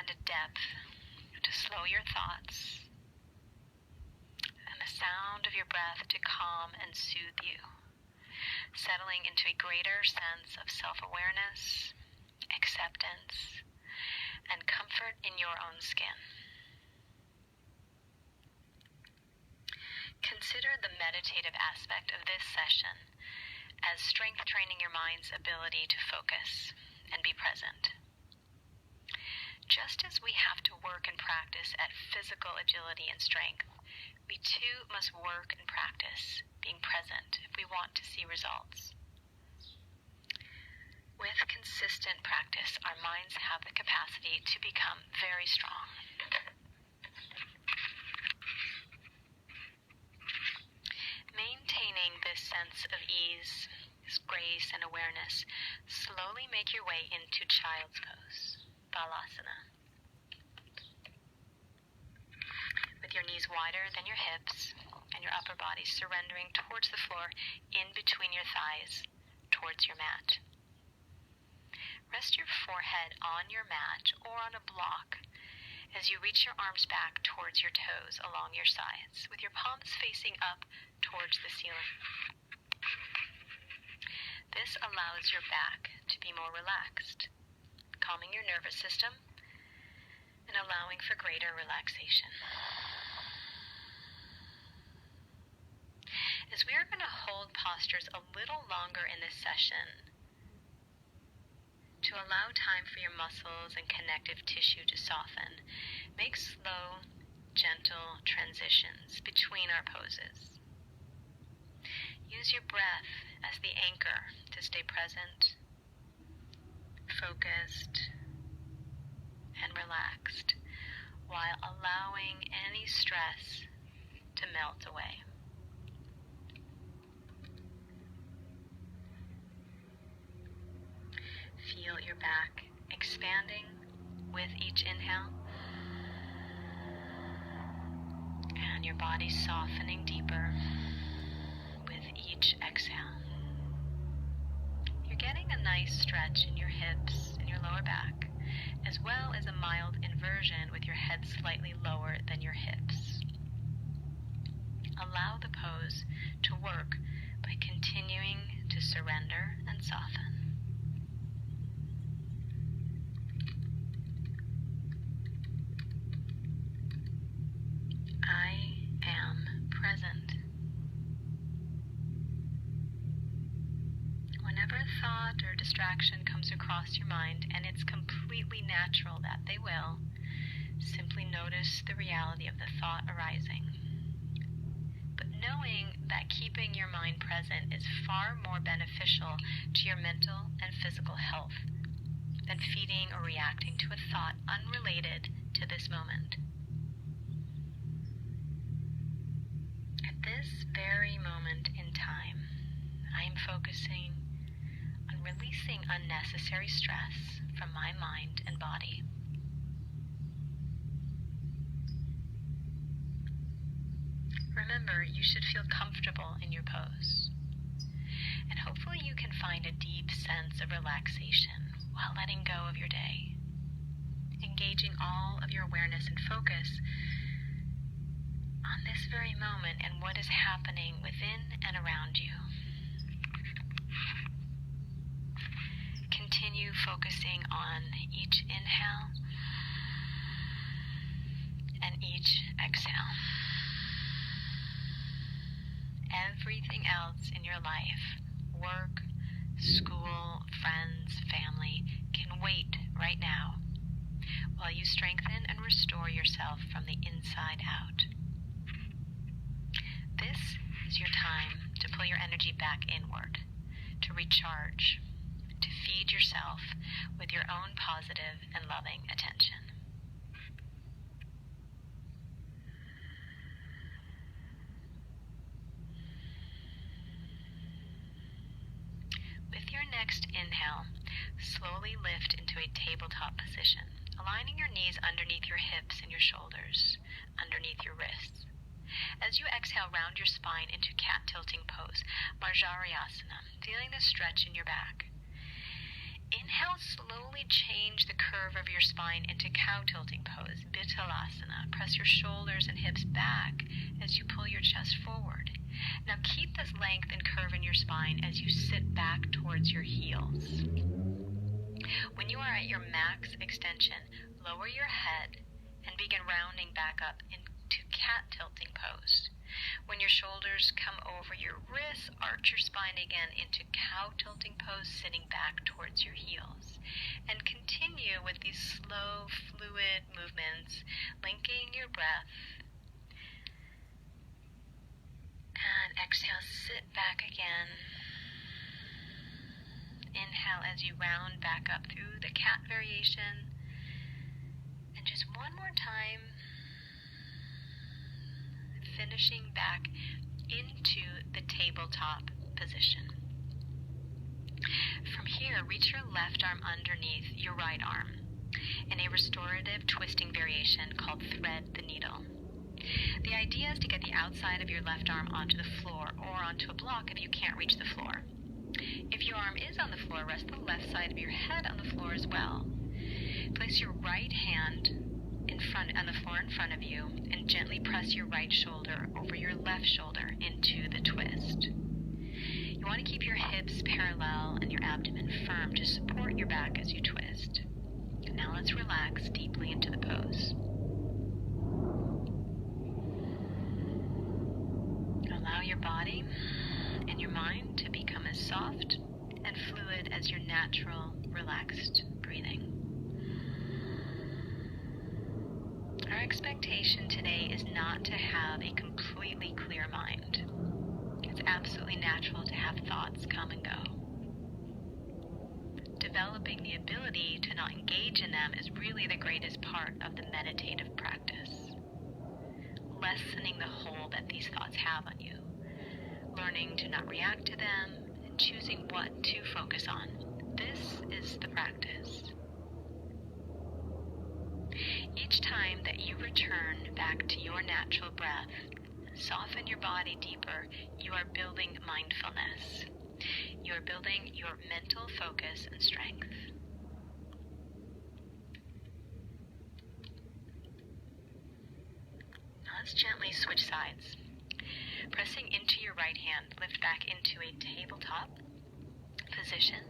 and a depth to slow your thoughts, and the sound of your breath to calm and soothe you, settling into a greater sense of self-awareness, acceptance, and comfort in your own skin. Consider the meditative aspect of this session as strength training your mind's ability to focus and be present. Just as we have to work and practice at physical agility and strength, we too must work and practice being present if we want to see results. With consistent practice, our minds have the capacity to become very strong. Maintaining this sense of ease, this grace and awareness, slowly make your way into Child's Pose, Balasana. With your knees wider than your hips and your upper body surrendering towards the floor in between your thighs, towards your mat. Rest your forehead on your mat or on a block as you reach your arms back towards your toes along your sides, with your palms facing up towards the ceiling. This allows your back to be more relaxed, calming your nervous system and allowing for greater relaxation. As we are going to hold postures a little longer in this session, to allow time for your muscles and connective tissue to soften, make slow, gentle transitions between our poses. Use your breath as the anchor to stay present, focused, and relaxed, while allowing any stress to melt away. Feel your back expanding with each inhale and your body softening deeper with each exhale. You're getting a nice stretch in your hips and your lower back, as well as a mild inversion with your head slightly lower than your hips. Allow the pose to work by continuing to surrender and soften. Thought or distraction comes across your mind, and it's completely natural that they will, simply notice the reality of the thought arising. But knowing that keeping your mind present is far more beneficial to your mental and physical health than feeding or reacting to a thought unrelated to this moment. At this very moment in time, I am focusing on releasing unnecessary stress from my mind and body. Remember, you should feel comfortable in your pose, and hopefully you can find a deep sense of relaxation while letting go of your day, engaging all of your awareness and focus on this very moment and what is happening within and around you. Continue focusing on each inhale and each exhale. Everything else in your life, work, school, friends, family, can wait right now while you strengthen and restore yourself from the inside out. This is your time to pull your energy back inward, to recharge, to feed yourself with your own positive and loving attention. With your next inhale, slowly lift into a tabletop position, aligning your knees underneath your hips and your shoulders, underneath your wrists. As you exhale, round your spine into cat tilting pose, Marjarayasana, feeling the stretch in your back. In Inhale, slowly change the curve of your spine into cow tilting pose, Vittalasana. Press your shoulders and hips back as you pull your chest forward. Now keep this length and curve in your spine as you sit back towards your heels. When you are at your max extension, lower your head and begin rounding back up into cat tilting pose. When your shoulders come over your wrists, arch your spine again into cow tilting pose, sitting back towards your heels. And continue with these slow, fluid movements, linking your breath. And exhale, sit back again. Inhale as you round back up through the cat variation. And just one more time, finishing back into the tabletop position. From here, reach your left arm underneath your right arm in a restorative twisting variation called thread the needle. The idea is to get the outside of your left arm onto the floor or onto a block if you can't reach the floor. If your arm is on the floor, rest the left side of your head on the floor as well. Place your right hand on the floor in front of you and gently press your right shoulder over your left shoulder into the twist. You want to keep your hips parallel and your abdomen firm to support your back as you twist. Now let's relax deeply into the pose. Allow your body and your mind to become as soft and fluid as your natural, relaxed breathing. Our expectation today is not to have a completely clear mind. It's absolutely natural to have thoughts come and go. Developing the ability to not engage in them is really the greatest part of the meditative practice. Lessening the hold that these thoughts have on you. Learning to not react to them and choosing what to focus on. This is the practice. Each time that you return back to your natural breath, soften your body deeper, you are building mindfulness. You are building your mental focus and strength. Now let's gently switch sides. Pressing into your right hand, lift back into a tabletop position.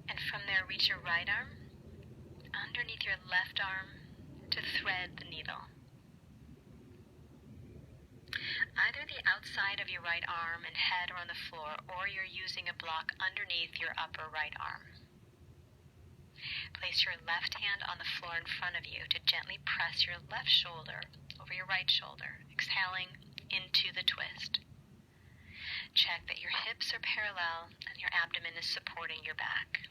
And from there, reach your right arm underneath your left arm to thread the needle. Either the outside of your right arm and head are on the floor, or you're using a block underneath your upper right arm. Place your left hand on the floor in front of you to gently press your left shoulder over your right shoulder, exhaling into the twist. Check that your hips are parallel and your abdomen is supporting your back.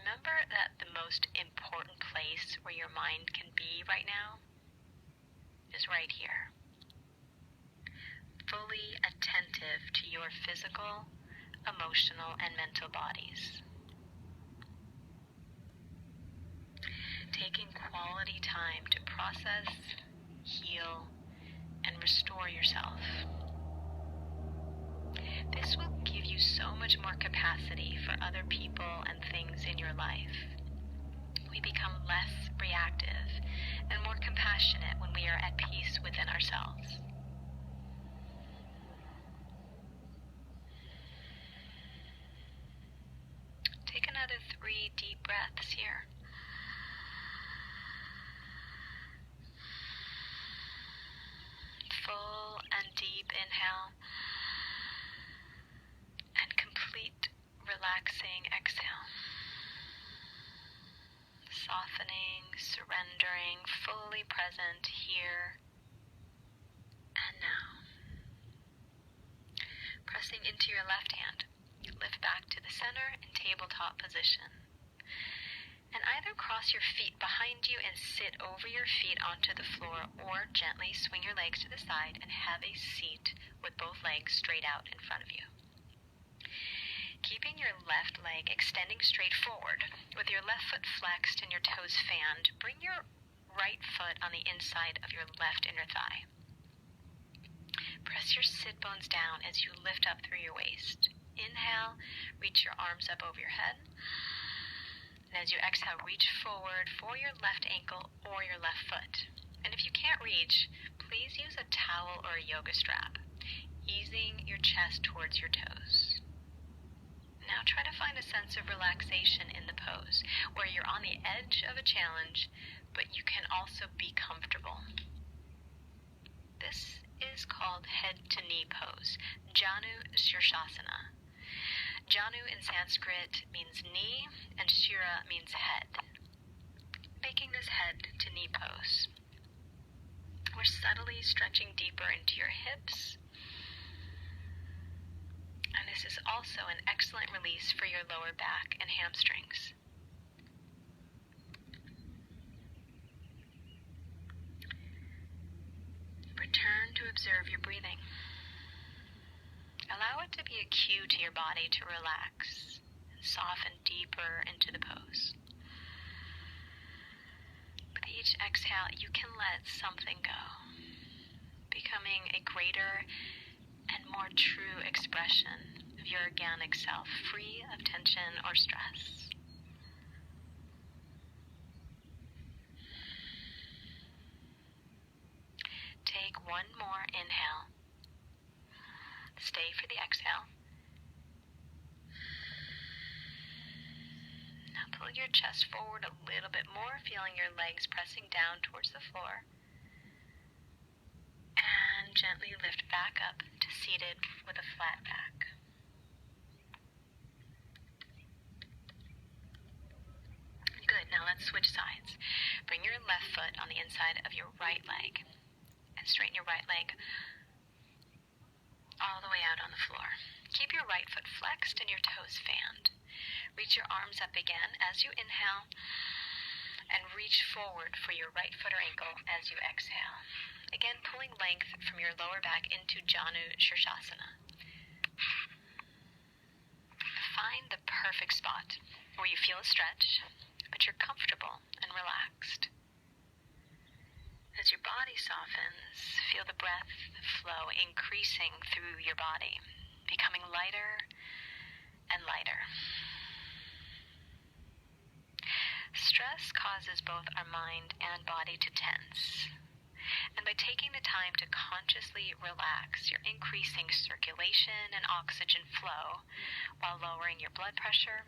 Remember that the most important place where your mind can be right now is right here. Fully attentive to your physical, emotional, and mental bodies. Taking quality time to process, heal, and restore yourself. This will give you so much more capacity for other people and things in your life. We become less reactive and more compassionate when we are at peace within ourselves. Take another 3 deep breaths here. Full and deep inhale. And complete relaxing exhale. Softening, surrendering, fully present here and now. Pressing into your left hand, lift back to the center in tabletop position. And either cross your feet behind you and sit over your feet onto the floor, or gently swing your legs to the side and have a seat with both legs straight out in front of you. Keeping your left leg extending straight forward, with your left foot flexed and your toes fanned, bring your right foot on the inside of your left inner thigh. Press your sit bones down as you lift up through your waist. Inhale, reach your arms up over your head. And as you exhale, reach forward for your left ankle or your left foot. And if you can't reach, please use a towel or a yoga strap, easing your chest towards your toes. Now try to find a sense of relaxation in the pose, where you're on the edge of a challenge, but you can also be comfortable. This is called head to knee pose, Janu Shirshasana. Janu in Sanskrit means knee and Shira means head. Making this head to knee pose, we're subtly stretching deeper into your hips, and this is also an excellent release for your lower back and hamstrings. Return to observe your breathing. Allow it to be a cue to your body to relax and soften deeper into the pose. With each exhale, you can let something go, becoming a greater and more true expression of your organic self, free of tension or stress. Take one more inhale. Stay for the exhale. Now pull your chest forward a little bit more, feeling your legs pressing down towards the floor. And gently lift back up to seated with a flat back. Good, now let's switch sides. Bring your left foot on the inside of your right leg and straighten your right leg all the way out on the floor. Keep your right foot flexed and your toes fanned. Reach your arms up again as you inhale and reach forward for your right foot or ankle as you exhale. Again, pulling length from your lower back into Janu Shirshasana. Find the perfect spot where you feel a stretch, but you're comfortable and relaxed. As your body softens, feel the breath flow increasing through your body, becoming lighter and lighter. Stress causes both our mind and body to tense. And by taking the time to consciously relax, you're increasing circulation and oxygen flow while lowering your blood pressure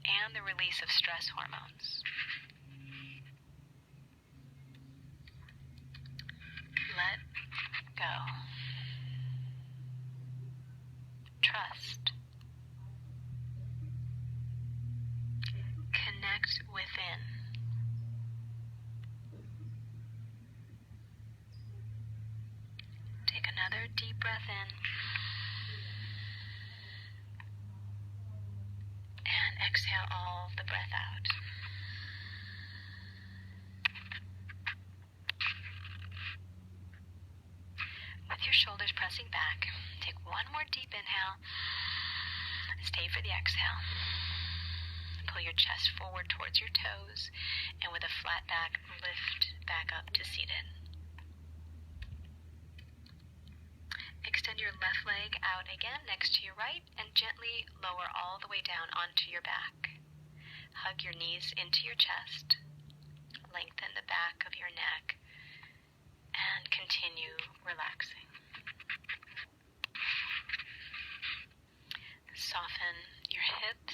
and the release of stress hormones. Let go. Trust. Connect within. Take another deep breath in. And exhale all the breath out. With your shoulders pressing back, take one more deep inhale. Stay for the exhale. Pull your chest forward towards your toes, and with a flat back, lift back up to seated. Extend your left leg out again next to your right, and gently lower all the way down onto your back. Hug your knees into your chest. Lengthen the back of your neck, and continue relaxing. Soften your hips